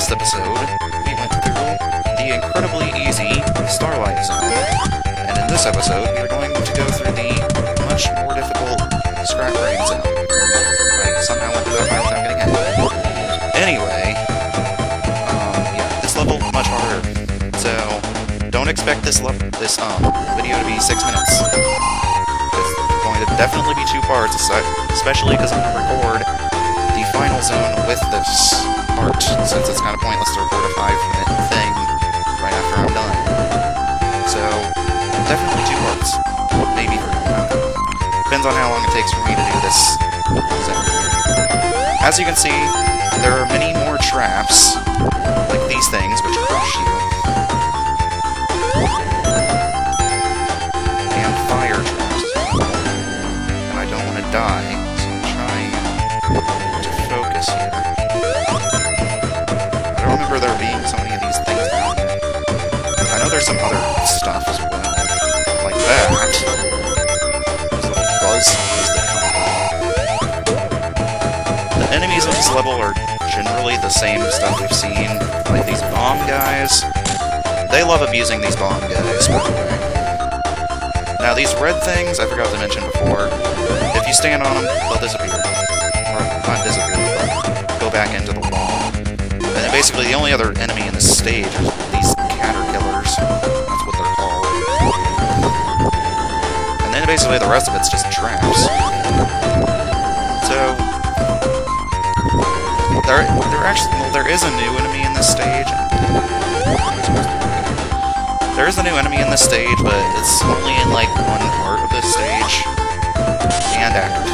last episode, we went through the incredibly easy Starlight Zone. And in this episode, we are going to go through the much more difficult Scrap Brain Zone. I somehow went through that part without getting hit. Anyway, yeah, this level much harder. So, don't expect this video to be 6 minutes. It's going to definitely be 2 parts, especially because I'm going to record the final zone with this part, since it's kind of pointless to record a 5-minute thing right after I'm done. So, definitely 2 parts. Maybe 3. Depends on how long it takes for me to do this zone. As you can see, there are many more traps, like these things, which crush you. And fire traps as well. And I don't want to die, so I'm trying to focus here. I don't remember there being so many of these things down here. I know there's some other stuff as well, like that. These little buzz things that come up. The enemies of this level are generally the same stuff we've seen, like these bomb guys. They love abusing these bomb guys, by the way. Now, these red things, I forgot to mention before, if you stand on them, they'll disappear. Or, not disappear, but go back into the wall. And then basically the only other enemy in this stage are these caterpillars. That's what they're called. And then basically the rest of it's just traps. So, there is a new enemy in this stage. There is a new enemy in this stage, but it's only in, like, one part of this stage. And Act 2,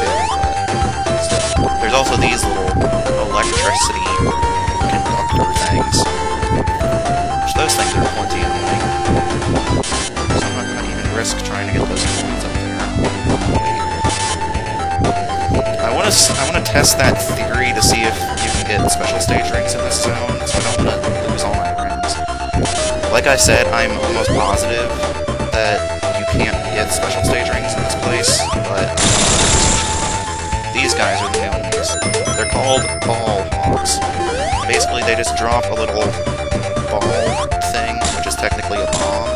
but still. There's also these little electricity conductor things. Which those things are plenty annoying. So I'm not gonna even risk trying to get those coins up there. I wanna test that theory to see if you can get special stage rings in this zone, so I don't wanna lose all my rings. Like I said, I'm almost positive that you can't get special stage rings in this place, but these guys are the enemies. They're called ball hogs. Basically, they just drop a little ball thing, which is technically a bomb,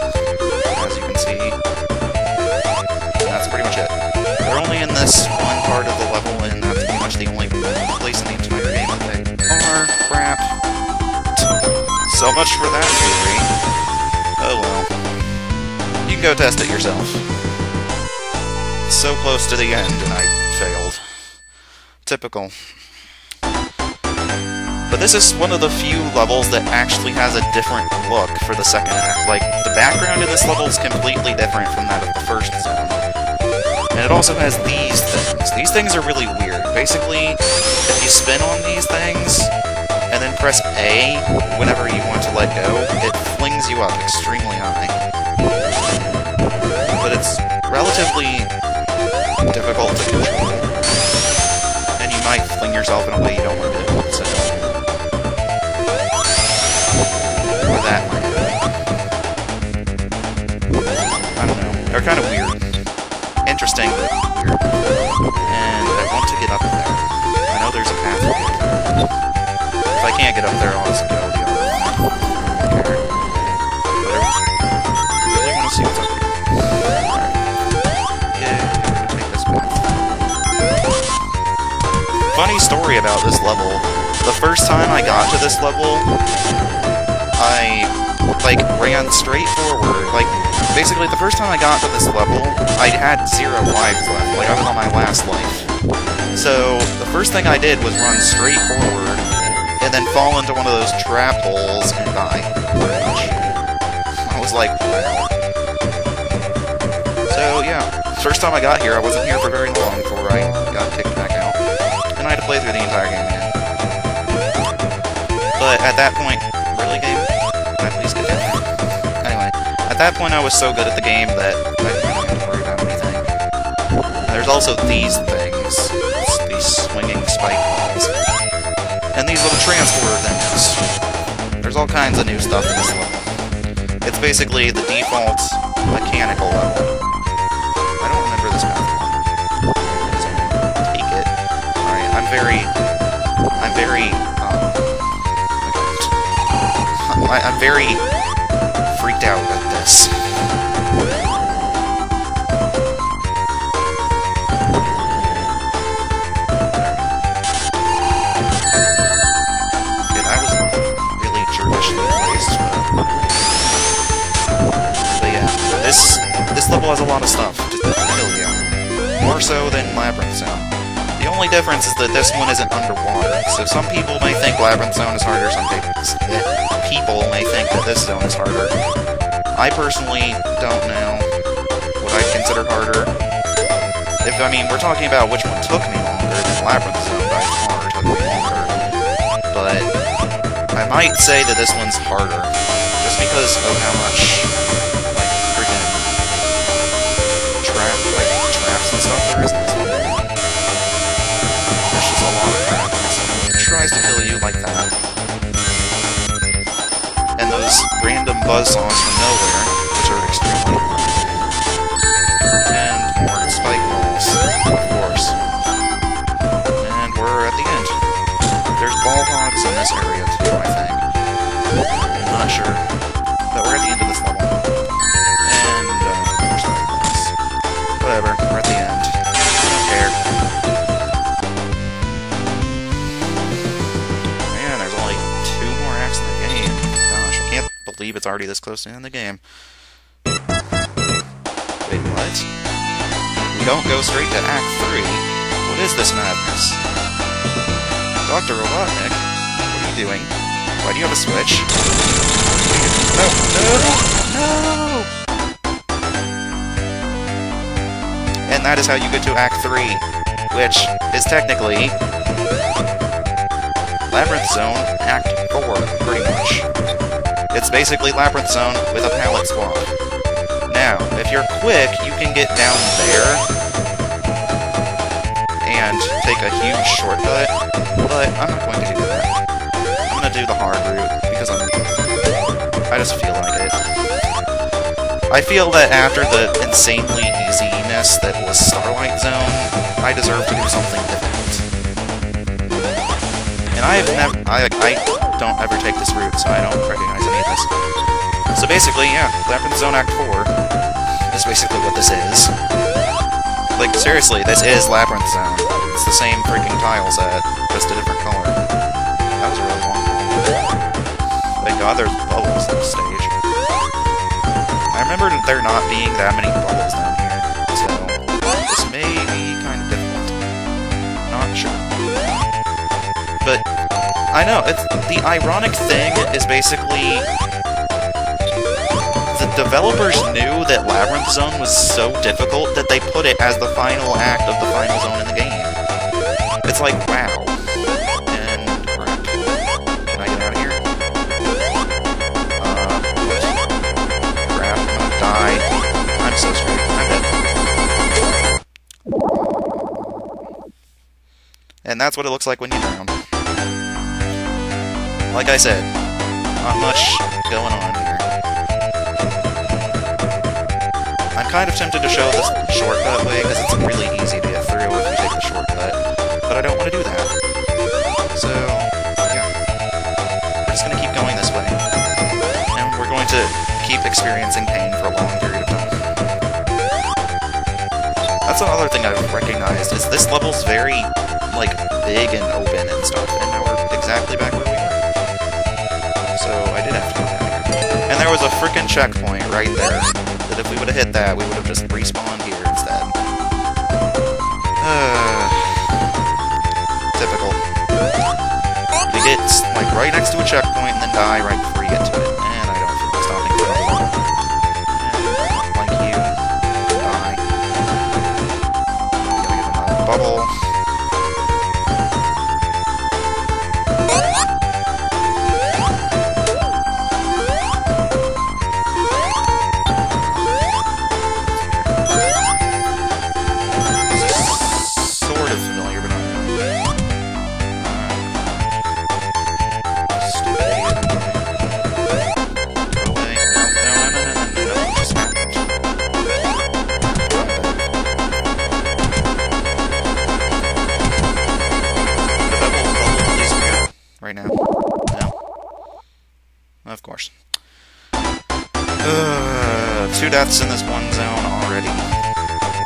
as you can see. And that's pretty much it. They're only in this one part of the level, and that's pretty much the only place in the entire game that they are. Crap. So much for that theory. Oh well. You can go test it yourself. So close to the end, and I failed. Typical. But this is one of the few levels that actually has a different look for the second act. Like, the background in this level is completely different from that of the first zone. And it also has these things. These things are really weird. Basically, if you spin on these things, and then press A whenever you want to let go, it flings you up extremely high. But it's relatively difficult to control. And you might fling yourself in a way you don't want to do, so... Or that might happen. I don't know. They're kind of weird. Interesting, but weird. And I want to get up there. I know there's a path to get there. If I can't get up there, I'll just go the other way. I don't care. But I really want to see what's up here. Alright. Yeah, we're gonna take this path. Funny story about this level. The first time I got to this level, I, like, ran straight forward. Like, basically, the first time I got to this level, I had 0 lives left. Like, I was on my last life. So, the first thing I did was run straight forward, and then fall into one of those trap holes and die, pretty much. I was like, wow. So, yeah. First time I got here, I wasn't here for very long before I got kicked back out. And I had to play through the entire game again. But at that point, really, game? Can I please get down there? Anyway, at that point I was so good at the game that I didn't really have to worry about anything. And there's also these things. These swinging spike balls. And these little transporter things. There's all kinds of new stuff in this level. It's basically the default mechanical level. I don't remember this path. Take it. Alright, I'm very I'm very freaked out at this. Okay, that was really jerkishly placed, but yeah, this level has a lot of stuff to kill you. More so than Labyrinth Zone. The only difference is that this one isn't underwater, so some people may think Labyrinth Zone is harder, some people may think that this zone is harder. I personally don't know what I'd consider harder. I mean, we're talking about which one took me longer, then Labyrinth Zone by far took me longer. But I might say that this one's harder, just because of how much, like, freaking traps and stuff there is in this one. There's just a lot of traps. It tries to kill you like that. And those random buzzsaws from nowhere, which are extremely annoying. And more spike balls, of course. And we're at the end. There's ball hogs in this area too, I think. I'm not sure. But we're at the end of this level. And, more spike balls. Whatever, we're at the end. I don't care. Man, there's only 2 more acts in the game. Gosh, I can't believe it's already this close to the end of the game. Wait, what? We don't go straight to Act 3. What is this madness? Dr. Robotnik, what are you doing? Why do you have a switch? No! No! And that is how you get to Act 3, which is technically Labyrinth Zone Act 4, pretty much. It's basically Labyrinth Zone with a palette swap. Now, if you're quick, you can get down there and take a huge shortcut, but I'm not going to do that. I'm going to do the hard route, because I just feel like it. I feel that after the insanely easiness that was Starlight Zone, I deserve to do something different. And I don't ever take this route, so I don't recognize any of this. So basically, yeah, Labyrinth Zone Act 4 is basically what this is. Like, seriously, this is Labyrinth Zone. It's the same freaking tile set, just a different color. That was a really long one. Thank God there's bubbles on the stage. I remember there not being that many bubbles down here, so this may be kind of difficult. Not sure. But, I know, the ironic thing is basically the developers knew that Labyrinth Zone was so difficult that they put it as the final act of the final zone in the game. It's like, wow. And, crap. Can I get out of here? Crap, I'm gonna die. I'm so screwed. I'm dead. And that's what it looks like when you drown. Like I said, not much going on here. I'm kind of tempted to show this shortcut way, because it's really easy to get through if you take the shortcut, but I don't want to do that. So, yeah. We're just going to keep going this way. And we're going to keep experiencing pain for a long period of time. That's another thing I've recognized, is this level's very, like, big and open and stuff, and now we're exactly back where we were. So, I did have to do that here. And there was a frickin' checkpoint right there. That if we would have hit that, we would have just respawned here instead. Typical. You get, like, right next to a checkpoint and then die right before you get to it. And I don't feel like stopping for another one. And like you, die. Gotta get another bubble. Of course. 2 deaths in this one zone already.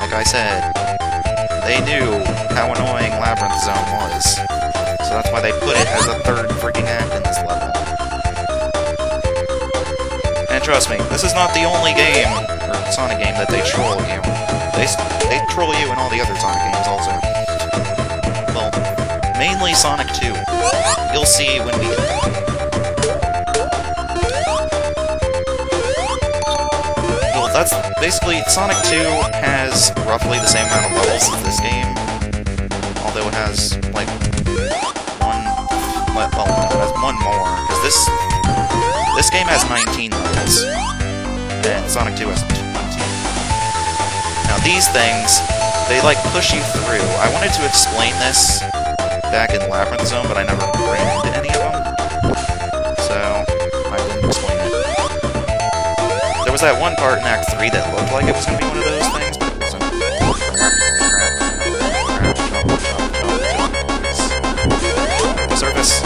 Like I said, they knew how annoying Labyrinth Zone was. So that's why they put it as a 3rd freaking act in this level. And trust me, this is not the only game, or Sonic game, that they troll you. They troll you in all the other Sonic games also. Well, mainly Sonic 2. You'll see when we get there. Well, that's basically, Sonic 2 has roughly the same amount of levels as this game. Although it has, like, it has one more, because this game has 19 levels, and Sonic 2 has 20. Now these things, they like push you through. I wanted to explain this back in Labyrinth Zone, but I never ran into any of them, so I didn't explain it. There was that one part in Act 3 that looked like it was going to be one of those things, but it wasn't. The surface.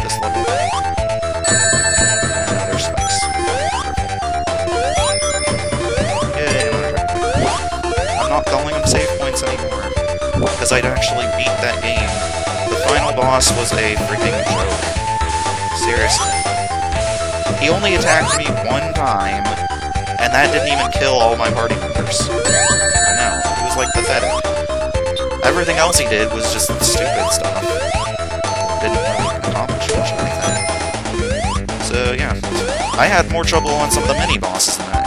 This level. And there's spikes. Yay, I'm not calling them save points anymore, because I'd actually beat that game. The final boss was a freaking joke. Seriously. He only attacked me one time, and that didn't even kill all my party members. I know, it was like pathetic. Everything else he did was just stupid stuff. Didn't really accomplish much of anything. So, yeah. I had more trouble on some of the mini-bosses than that.